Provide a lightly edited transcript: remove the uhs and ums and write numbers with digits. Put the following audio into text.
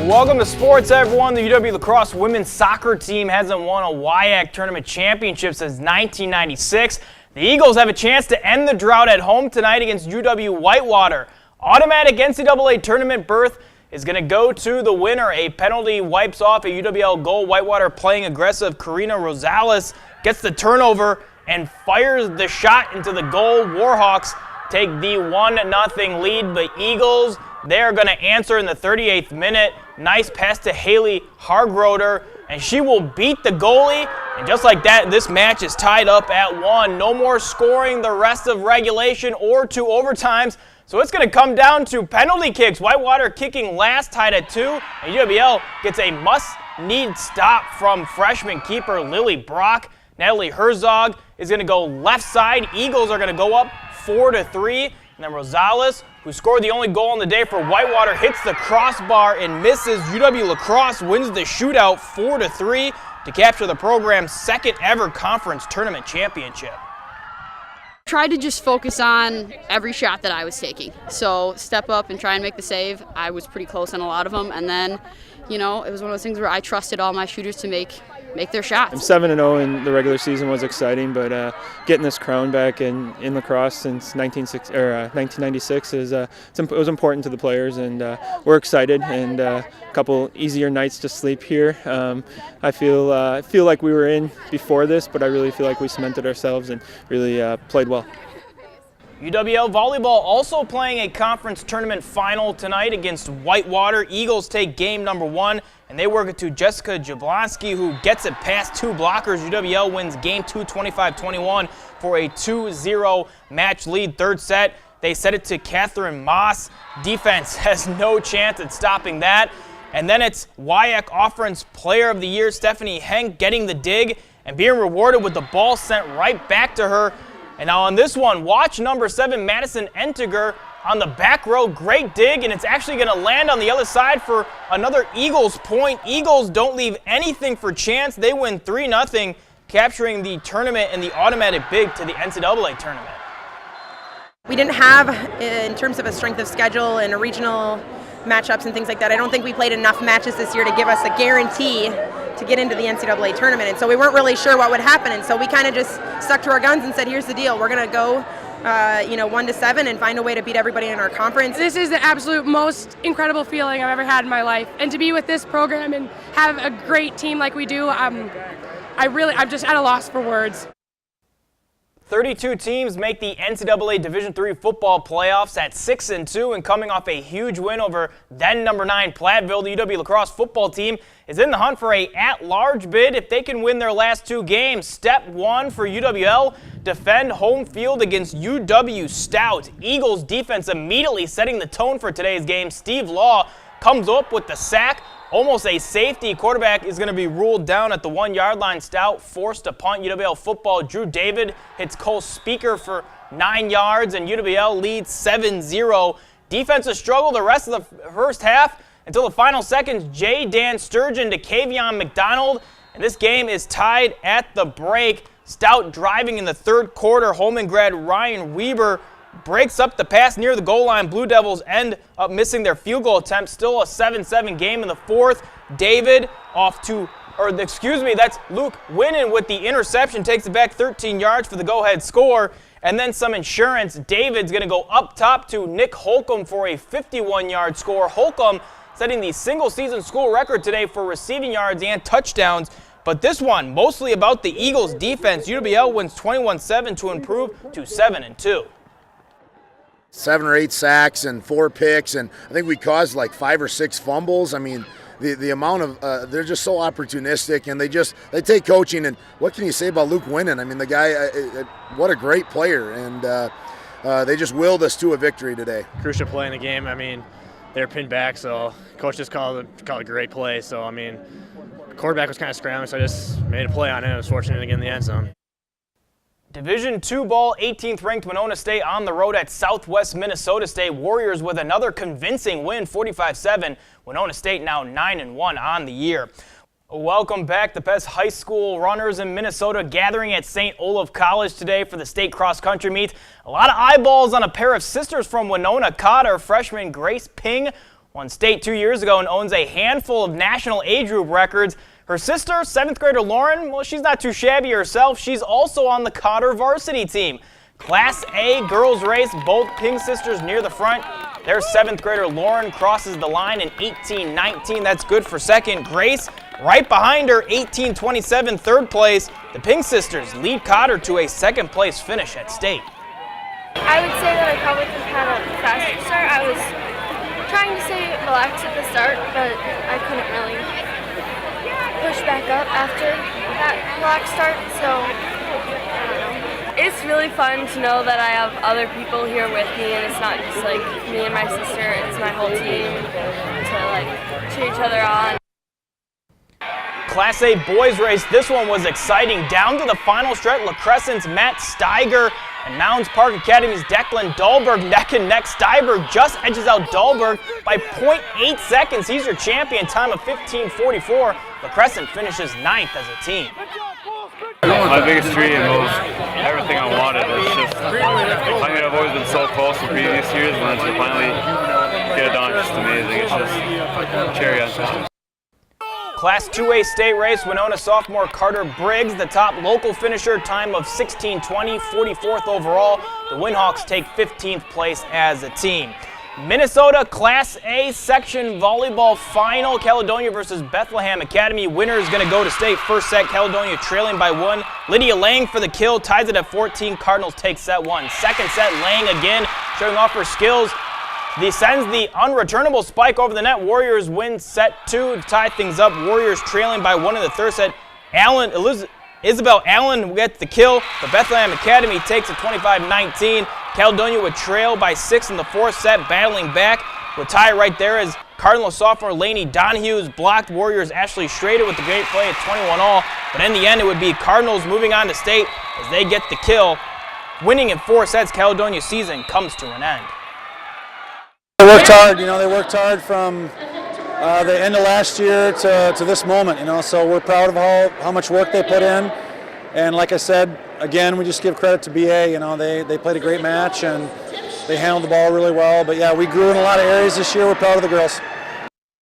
Welcome to sports, everyone. The UW lacrosse women's soccer team hasn't won a WIAC tournament championship since 1996. The Eagles have a chance to end the drought at home tonight against UW Whitewater. Automatic NCAA tournament berth is going to go to the winner. A penalty wipes off a UWL goal. Whitewater playing aggressive. Karina Rosales gets the turnover and fires the shot into the goal. Warhawks take the 1-0 lead, but Eagles, they're going to answer in the 38th minute. Nice pass to Haley Hargroder, and she will beat the goalie. And just like that, this match is tied up at 1. No more scoring the rest of regulation or 2 overtimes. So it's going to come down to penalty kicks. Whitewater kicking last, tied at 2. And UWL gets a must-need stop from freshman keeper Lily Brock. Natalie Herzog is going to go left side. Eagles are going to go up 4-3. And then Rosales, who scored the only goal on the day for Whitewater, hits the crossbar and misses. UW Lacrosse wins the shootout 4-3 to capture the program's second ever conference tournament championship. Tried to just focus on every shot that I was taking. So step up and try and make the save. I was pretty close on a lot of them. And then, it was one of those things where I trusted all my shooters to make their shots. 7-0 in the regular season was exciting, but getting this crown back in lacrosse since 1996 it was important to the players, and we're excited. And a couple easier nights to sleep here. I feel like we were in before this, but I really feel like we cemented ourselves and really played well. UWL volleyball also playing a conference tournament final tonight against Whitewater. Eagles take game number 1, and they work it to Jessica Jablonski, who gets it past 2 blockers. UWL wins game 2, 25-21 for a 2-0 match lead. Third set, they set it to Catherine Moss. Defense has no chance at stopping that. And then it's WIAC Offense Player of the Year, Stephanie Henk, getting the dig and being rewarded with the ball sent right back to her. And now on this one, watch number 7, Madison Entiger, on the back row. Great dig, and it's actually going to land on the other side for another Eagles point. Eagles don't leave anything for chance. They win 3-0, capturing the tournament and the automatic bid to the NCAA tournament. We didn't have, in terms of a strength of schedule and a regional matchups and things like that, I don't think we played enough matches this year to give us a guarantee to get into the NCAA tournament. And so we weren't really sure what would happen. And so we kind of just stuck to our guns and said, here's the deal. We're going to go 1-7 and find a way to beat everybody in our conference. This is the absolute most incredible feeling I've ever had in my life. And to be with this program and have a great team like we do, I'm just at a loss for words. 32 teams make the NCAA Division III football playoffs at 6-2, and coming off a huge win over then number 9 Platteville, the UW lacrosse football team is in the hunt for a at-large bid if they can win their last 2 games. Step 1 for UWL, defend home field against UW Stout. Eagles defense immediately setting the tone for today's game. Steve Law comes up with the sack. Almost a safety. Quarterback is going to be ruled down at the 1-yard line. Stout forced to punt. UWL football. Drew David hits Cole Speaker for 9 yards, and UWL leads 7-0. Defensive struggle the rest of the first half until the final seconds. J. Dan Sturgeon to Kavion McDonald, and this game is tied at the break. Stout driving in the third quarter. Holman grad Ryan Weber breaks up the pass near the goal line. Blue Devils end up missing their field goal attempt. Still a 7-7 game in the fourth. David that's Luke Winnan with the interception. Takes it back 13 yards for the go-ahead score. And then some insurance. David's going to go up top to Nick Holcomb for a 51-yard score. Holcomb setting the single-season school record today for receiving yards and touchdowns. But this one, mostly about the Eagles' defense. UWL wins 21-7 to improve to 7-2. 7 or 8 sacks and 4 picks, and I think we caused like 5 or 6 fumbles. I mean, the amount of they're just so opportunistic, and they take coaching. And what can you say about Luke Winnan? I mean, the guy, what a great player, and they just willed us to a victory today. Crucial play in the game. I mean, they're pinned back, so coach just called a great play. So I mean, the quarterback was kind of scrambling, so I just made a play on it. I was fortunate to get in the end zone. Division II ball, 18th ranked Winona State on the road at Southwest Minnesota State. Warriors with another convincing win, 45-7. Winona State now 9-1 on the year. Welcome back. The best high school runners in Minnesota gathering at St. Olaf College today for the state cross-country meet. A lot of eyeballs on a pair of sisters from Winona. Cotter freshman Grace Ping won state 2 years ago and owns a handful of national age group records. Her sister, 7th grader Lauren, well, she's not too shabby herself. She's also on the Cotter varsity team. Class A girls race, both Pink sisters near the front. Their 7th grader Lauren crosses the line in 18:19. That's good for second. Grace right behind her, 18:27, third place. The Pink sisters lead Cotter to a second place finish at state. I would say that I probably could have had a faster start. I was trying to stay relaxed at the start, but I couldn't really push back up after that relaxed start, so I don't know. It's really fun to know that I have other people here with me, and it's not just like me and my sister, it's my whole team to like cheer each other on. Class A boys race, this one was exciting. Down to the final stretch, La Crescent's Matt Steiger and Mounds Park Academy's Declan Dahlberg neck and neck. Steiger just edges out Dahlberg by 0.8 seconds. He's your champion, time of 15:44. La Crescent finishes 9th as a team. My biggest dream was everything I wanted. It's just, I've always been so close in previous years, and then to finally get it done, it's just amazing. It's just cherry on top. Class 2A state race, Winona sophomore Carter Briggs, the top local finisher, time of 16:20, 44th overall. The Windhawks take 15th place as a team. Minnesota Class A section volleyball final, Caledonia versus Bethlehem Academy. Winner is going to go to state. First set, Caledonia trailing by 1. Lydia Lang for the kill, ties it at 14. Cardinals take set 1. Second set, Lang again showing off her skills. He sends the unreturnable spike over the net. Warriors win set 2 to tie things up. Warriors trailing by 1 in the third set. Isabel Allen gets the kill. The Bethlehem Academy takes a 25-19. Caledonia would trail by 6 in the fourth set, battling back. The tie right there is Cardinal sophomore Lainey Donahue's blocked. Warriors Ashley Schrader with the great play at 21-all. But in the end, it would be Cardinals moving on to state as they get the kill. Winning in 4 sets, Caledonia's season comes to an end. They worked hard, they worked hard from the end of last year to this moment, so we're proud of how much work they put in. And like I said, again, we just give credit to BA, they played a great match and they handled the ball really well. But yeah, we grew in a lot of areas this year. We're proud of the girls.